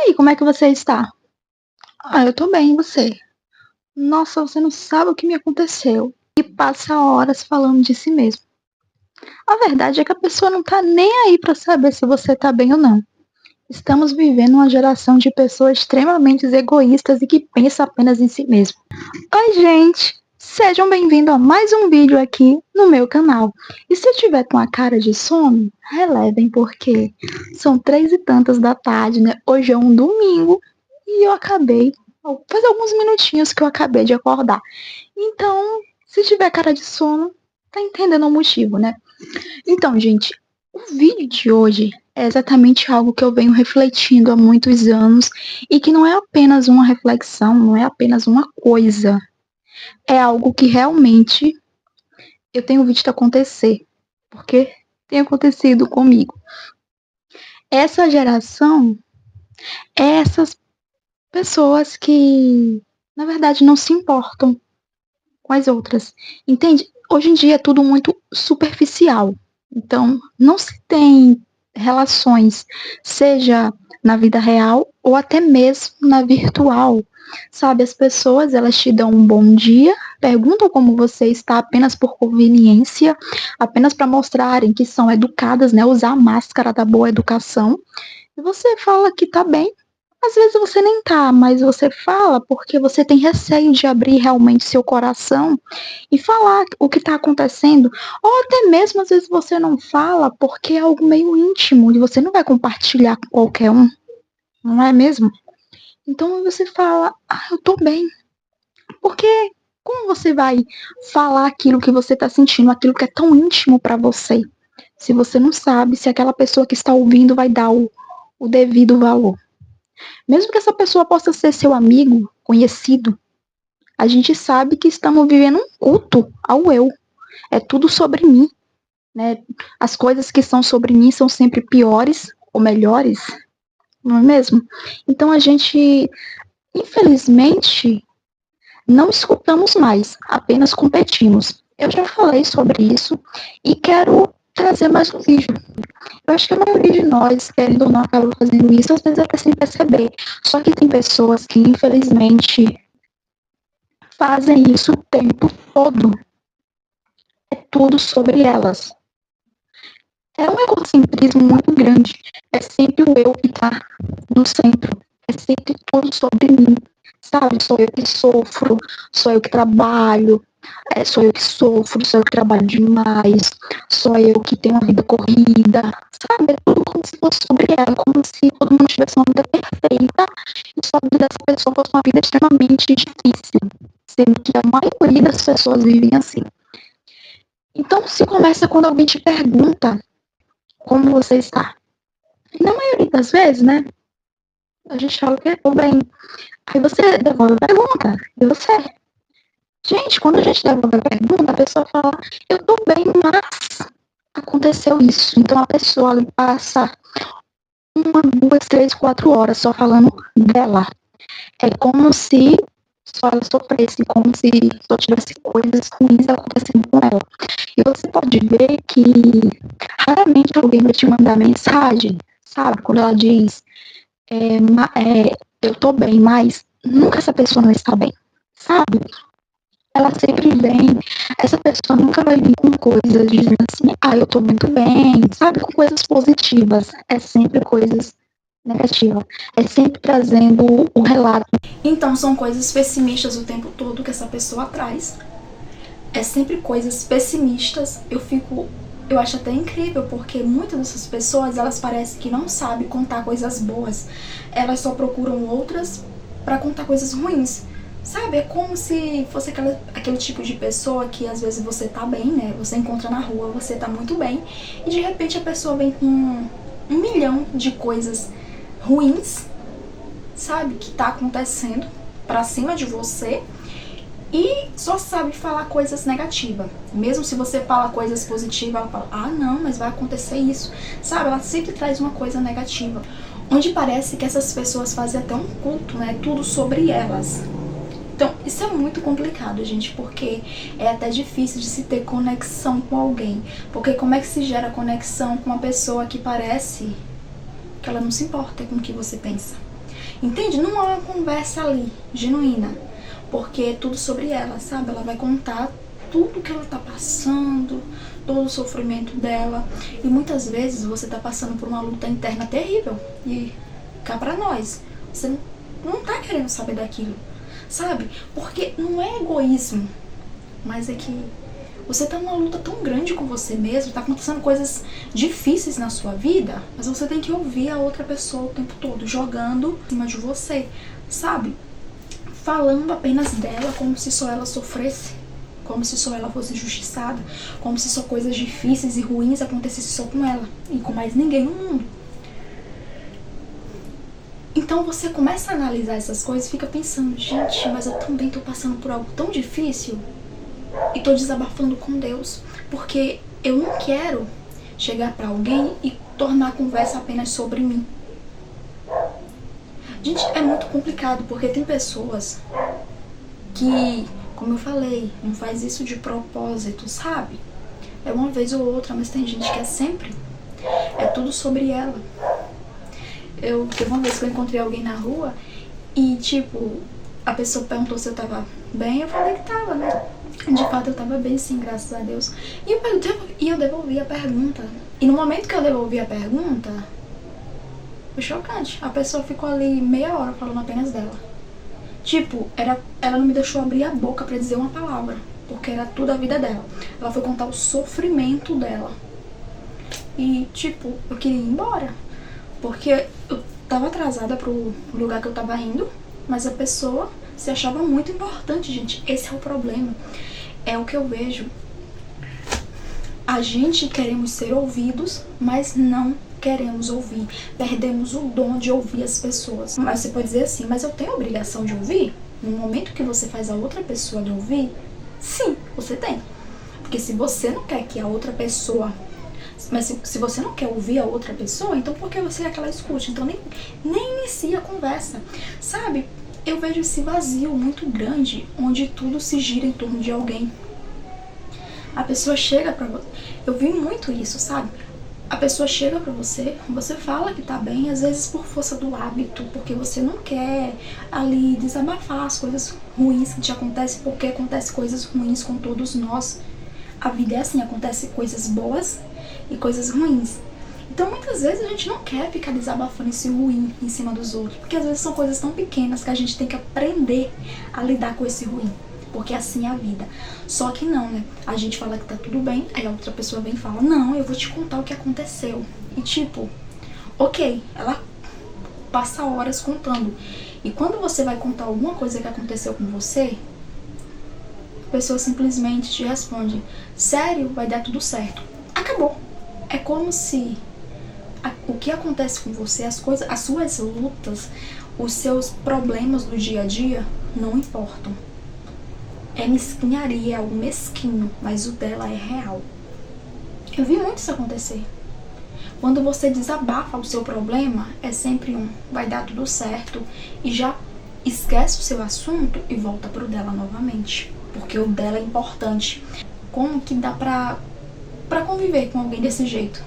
aí, como é que você está? Ah, eu tô bem, e você? Nossa, você não sabe o que me aconteceu. E passa horas falando de si mesmo. A verdade é que a pessoa não tá nem aí pra saber se você tá bem ou não. Estamos vivendo uma geração de pessoas extremamente egoístas e que pensam apenas em si mesmo. Oi, gente! Sejam bem-vindos a mais um vídeo aqui no meu canal. E se eu tiver com a cara de sono, relevem porque são 3 e tantas da tarde, né? Hoje é um domingo e eu acabei, faz alguns minutinhos que eu acabei de acordar. Então, se tiver cara de sono, tá entendendo o motivo, né? Então, gente, o vídeo de hoje é exatamente algo que eu venho refletindo há muitos anos e que não é apenas uma reflexão, não é apenas uma coisa. É algo que realmente eu tenho visto acontecer, porque tem acontecido comigo. Essa geração é essas pessoas que, na verdade, não se importam com as outras, entende? Hoje em dia é tudo muito superficial, então não se tem relações, seja na vida real ou até mesmo na virtual, sabe? As pessoas, elas te dão um bom dia, perguntam como você está apenas por conveniência, apenas para mostrarem que são educadas, né? Usar a máscara da boa educação, e você fala que tá bem. Às vezes você nem tá, mas você fala porque você tem receio de abrir realmente seu coração e falar o que está acontecendo. Ou até mesmo às vezes você não fala porque é algo meio íntimo e você não vai compartilhar com qualquer um, não é mesmo? Então você fala, eu tô bem. Porque como você vai falar aquilo que você tá sentindo, aquilo que é tão íntimo para você, se você não sabe se aquela pessoa que está ouvindo vai dar o devido valor? Mesmo que essa pessoa possa ser seu amigo, conhecido, a gente sabe que estamos vivendo um culto ao eu. É tudo sobre mim, né? As coisas que são sobre mim são sempre piores ou melhores, não é mesmo? Então a gente, infelizmente, não escutamos mais, apenas competimos. Eu já falei sobre isso e quero trazer mais um vídeo. Eu acho que a maioria de nós, querendo ou não, acaba fazendo isso, às vezes até sem perceber. Só que tem pessoas que, infelizmente, fazem isso o tempo todo. É tudo sobre elas. É um egocentrismo muito grande. É sempre o eu que está no centro. É sempre tudo sobre mim. Sabe? Sou eu que sofro, sou eu que trabalho, sou eu que sofro, sou eu que trabalho demais, sou eu que tenho uma vida corrida. Sabe? É tudo como se fosse sobre ela, como se todo mundo tivesse uma vida perfeita e só a vida dessa pessoa fosse uma vida extremamente difícil. Sendo que a maioria das pessoas vivem assim. Então, se começa quando alguém te pergunta como você está. E na maioria das vezes, né? A gente fala que tô bem. Aí você devolve a pergunta. E você? Gente, quando a gente devolve a pergunta, a pessoa fala, eu tô bem, mas aconteceu isso. Então a pessoa ali passa 1, 2, 3, 4 horas só falando dela. É como se só ela sofresse, como se só tivesse coisas ruins acontecendo com ela. E você pode ver que raramente alguém vai te mandar mensagem, sabe? Quando ela diz, eu tô bem, mas nunca essa pessoa não está bem, sabe? Ela sempre vem, essa pessoa nunca vai vir com coisas dizendo assim, eu tô muito bem, sabe? Com coisas positivas, é sempre coisas negativas, é sempre trazendo o relato. Então são coisas pessimistas o tempo todo que essa pessoa traz. É sempre coisas pessimistas. Eu acho até incrível, porque muitas dessas pessoas, elas parecem que não sabem contar coisas boas. Elas só procuram outras para contar coisas ruins. Sabe, é como se fosse aquele tipo de pessoa que às vezes você tá bem, né? Você encontra na rua, você tá muito bem, e de repente a pessoa vem com 1 milhão de coisas ruins, sabe, que tá acontecendo pra cima de você, e só sabe falar coisas negativas. Mesmo se você fala coisas positivas, ela fala, não, mas vai acontecer isso, sabe? Ela sempre traz uma coisa negativa, onde parece que essas pessoas fazem até um culto, né? Tudo sobre elas. Então, isso é muito complicado, gente, porque é até difícil de se ter conexão com alguém. Porque como é que se gera conexão com uma pessoa que parece que ela não se importa com o que você pensa? Entende? Não há uma conversa ali, genuína. Porque é tudo sobre ela, sabe? Ela vai contar tudo que ela tá passando, todo o sofrimento dela. E muitas vezes você tá passando por uma luta interna terrível. E cá pra nós, você não tá querendo saber daquilo, sabe? Porque não é egoísmo, mas é que você tá numa luta tão grande com você mesmo, tá acontecendo coisas difíceis na sua vida, mas você tem que ouvir a outra pessoa o tempo todo, jogando em cima de você, sabe? Falando apenas dela como se só ela sofresse, como se só ela fosse injustiçada, como se só coisas difíceis e ruins acontecessem só com ela e com mais ninguém no mundo. Então você começa a analisar essas coisas e fica pensando, gente, mas eu também tô passando por algo tão difícil e tô desabafando com Deus, porque eu não quero chegar pra alguém e tornar a conversa apenas sobre mim. Gente, é muito complicado, porque tem pessoas que, como eu falei, não faz isso de propósito, sabe? É uma vez ou outra, mas tem gente que é sempre. É tudo sobre ela. Teve uma vez que eu encontrei alguém na rua e, tipo, a pessoa perguntou se eu tava bem, eu falei que tava, né? De fato eu tava bem, sim, graças a Deus. E eu devolvi a pergunta. E no momento que eu devolvi a pergunta, foi chocante. A pessoa ficou ali meia hora falando apenas dela. Tipo, ela não me deixou abrir a boca pra dizer uma palavra, porque era tudo a vida dela. Ela foi contar o sofrimento dela. E, tipo, eu queria ir embora, porque eu tava atrasada pro lugar que eu tava indo, mas a pessoa se achava muito importante, gente. Esse é o problema. É o que eu vejo. A gente queremos ser ouvidos, mas não queremos ouvir. Perdemos o dom de ouvir as pessoas. Mas você pode dizer assim, mas eu tenho a obrigação de ouvir? No momento que você faz a outra pessoa de ouvir, sim, você tem. Porque se você não quer que a outra pessoa... Mas se você não quer ouvir a outra pessoa, então por que você quer que ela escute? Então nem inicia a conversa, sabe? Eu vejo esse vazio muito grande, onde tudo se gira em torno de alguém. A pessoa chega pra você... Eu vi muito isso, sabe? A pessoa chega pra você, você fala que tá bem, às vezes por força do hábito, porque você não quer ali desabafar as coisas ruins que te acontecem, porque acontecem coisas ruins com todos nós. A vida é assim, acontece coisas boas e coisas ruins. Então muitas vezes a gente não quer ficar desabafando esse ruim em cima dos outros, porque às vezes são coisas tão pequenas que a gente tem que aprender a lidar com esse ruim, porque assim é a vida. Só que não, né? A gente fala que tá tudo bem, aí a outra pessoa vem e fala, não, eu vou te contar o que aconteceu. E tipo, ok, ela passa horas contando. E quando você vai contar alguma coisa que aconteceu com você, a pessoa simplesmente te responde, sério, vai dar tudo certo. Acabou. É como se o que acontece com você, as suas lutas, os seus problemas do dia a dia não importam. É mesquinharia, é algo mesquinho, mas o dela é real. Eu vi muito isso acontecer. Quando você desabafa o seu problema, é sempre vai dar tudo certo, e já esquece o seu assunto e volta pro dela novamente, porque o dela é importante. Como que dá pra conviver com alguém desse jeito?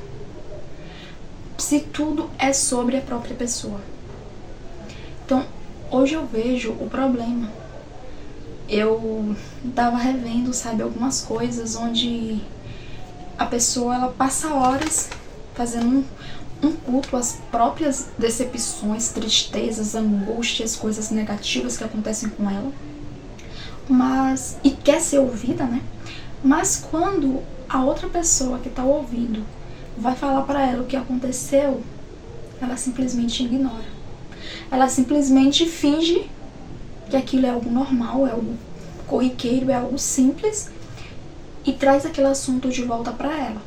Se tudo é sobre a própria pessoa. Então, hoje eu vejo o problema. Eu tava revendo, sabe, algumas coisas onde a pessoa, ela passa horas fazendo um culto às próprias decepções, tristezas, angústias, coisas negativas que acontecem com ela. E quer ser ouvida, né? Mas quando a outra pessoa que tá ouvindo vai falar pra ela o que aconteceu, ela simplesmente ignora. Ela simplesmente finge que aquilo é algo normal, é algo corriqueiro, é algo simples, e traz aquele assunto de volta pra ela.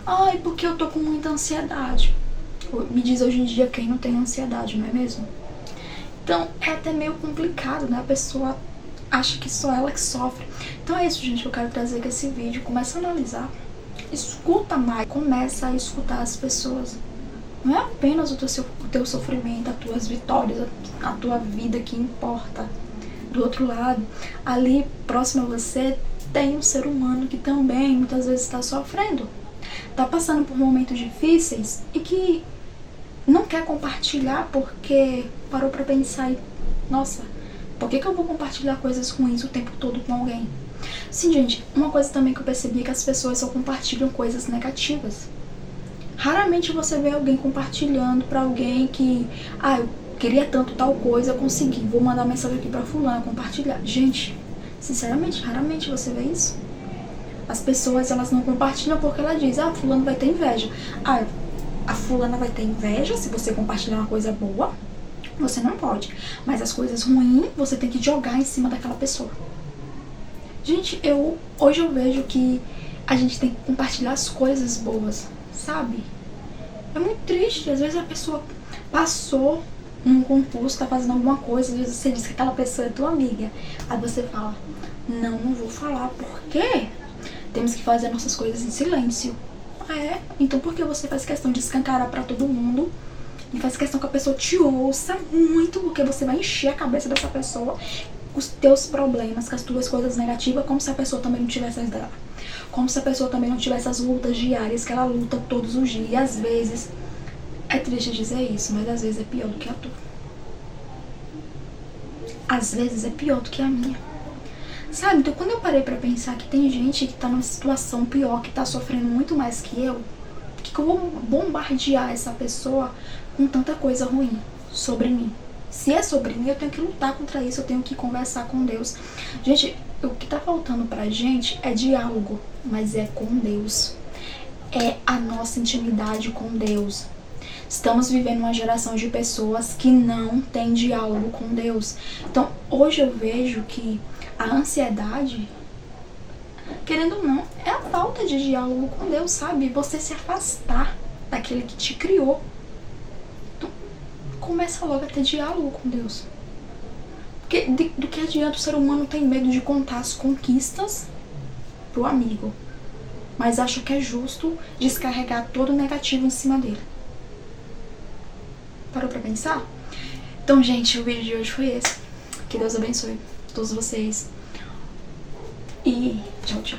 Ai, porque eu tô com muita ansiedade. Me diz hoje em dia quem não tem ansiedade, não é mesmo? Então é até meio complicado, né? A pessoa acha que só ela que sofre. Então é isso, gente, que eu quero trazer com esse vídeo. Começa a analisar, escuta mais, começa a escutar as pessoas. Não é apenas o teu sofrimento, as tuas vitórias, a tua vida que importa. Do outro lado, ali próximo a você, tem um ser humano que também muitas vezes está sofrendo, está passando por momentos difíceis e que não quer compartilhar porque parou pra pensar e, nossa, por que eu vou compartilhar coisas ruins o tempo todo com alguém? Sim, gente, uma coisa também que eu percebi é que as pessoas só compartilham coisas negativas. Raramente você vê alguém compartilhando pra alguém que, eu queria tanto tal coisa, eu consegui, vou mandar mensagem aqui pra fulano, compartilhar. Gente, sinceramente, raramente você vê isso. As pessoas, elas não compartilham porque ela diz, fulano vai ter inveja. A fulana vai ter inveja se você compartilhar uma coisa boa, você não pode. Mas as coisas ruins, você tem que jogar em cima daquela pessoa. Gente, hoje eu vejo que a gente tem que compartilhar as coisas boas, sabe? É muito triste, às vezes a pessoa passou num concurso, tá fazendo alguma coisa, às vezes você diz que aquela pessoa é tua amiga. Aí você fala, não vou falar, por quê? Temos que fazer nossas coisas em silêncio. Então por que você faz questão de escancarar pra todo mundo e faz questão que a pessoa te ouça muito, porque você vai encher a cabeça dessa pessoa com os teus problemas, com as tuas coisas negativas, como se a pessoa também não tivesse as dela. Como se a pessoa também não tivesse as lutas diárias que ela luta todos os dias. E às vezes, é triste dizer isso, mas às vezes é pior do que a tua. Às vezes é pior do que a minha. Sabe, então quando eu parei pra pensar que tem gente que tá numa situação pior, que tá sofrendo muito mais que eu vou bombardear essa pessoa com tanta coisa ruim sobre mim? Se é sobre mim, eu tenho que lutar contra isso, eu tenho que conversar com Deus. Gente, o que tá faltando pra gente é diálogo, mas é com Deus. É a nossa intimidade com Deus. Estamos vivendo uma geração de pessoas que não tem diálogo com Deus. Então, hoje eu vejo que a ansiedade, querendo ou não, é a falta de diálogo com Deus, sabe? Você se afastar daquele que te criou. Então, começa logo a ter diálogo com Deus. Porque do que adianta o ser humano ter medo de contar as conquistas pro amigo, mas acha que é justo descarregar todo o negativo em cima dele? Parou pra pensar? Então, gente, o vídeo de hoje foi esse. Que Deus abençoe todos vocês. E tchau, tchau.